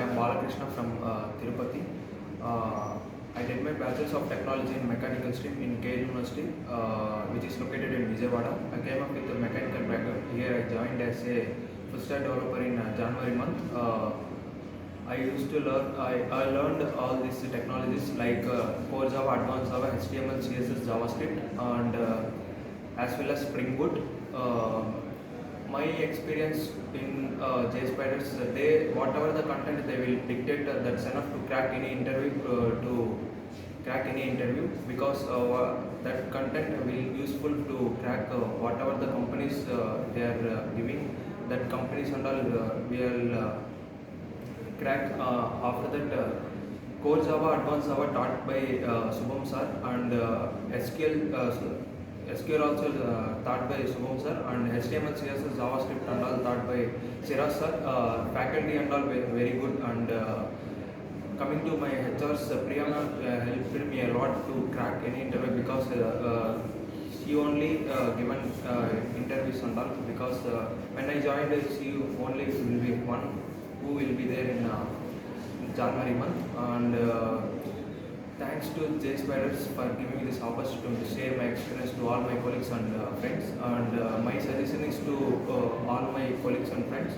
am BALAKRISHNA from Tirupati. I did my Bachelor's of Technology in Mechanical Stream in KL University, which is located in Vijayawada. I came up with a mechanical background. Here I joined as a full stack developer in January month. I used to learn, I learned all these technologies like Core Java, Advanced Java, HTML, CSS, JavaScript, and as well as Spring Boot. My experience in JSpiders, whatever the content they will dictate, that's enough to crack any interview, because that content will useful to crack whatever the companies they are giving. That companies and all will crack. After that, Core Java, Advanced Java taught by Subham sir, and SQL also taught by Subham sir, and HTML, CSS, JavaScript and all taught by Siraj sir. Faculty and all very good, and coming to my HRs, Priyama helped me a lot to crack any interview, because she only given interviews and all, because when I joined, she only will be one who will be there in January month, and thanks to JSpiders for giving me this opportunity to share my experience to all my colleagues and friends. And my suggestion is to all my colleagues and friends,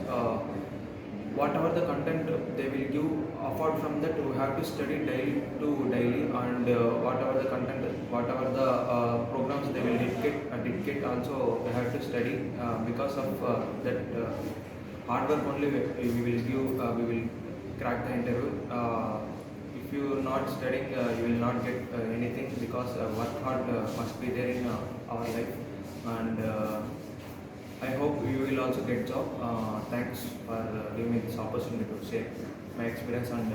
whatever the content they will give, apart from that, we have to study daily, and whatever the content, whatever the programs they will dedicate also we have to study, because of that hard work only we will give, we will crack the interview. If you are not studying, you will not get anything, because work hard must be there in our life, and I hope you will also get job. Thanks for giving me this opportunity to share my experience, and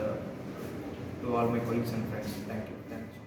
to all my colleagues and friends. Thank you. Thanks.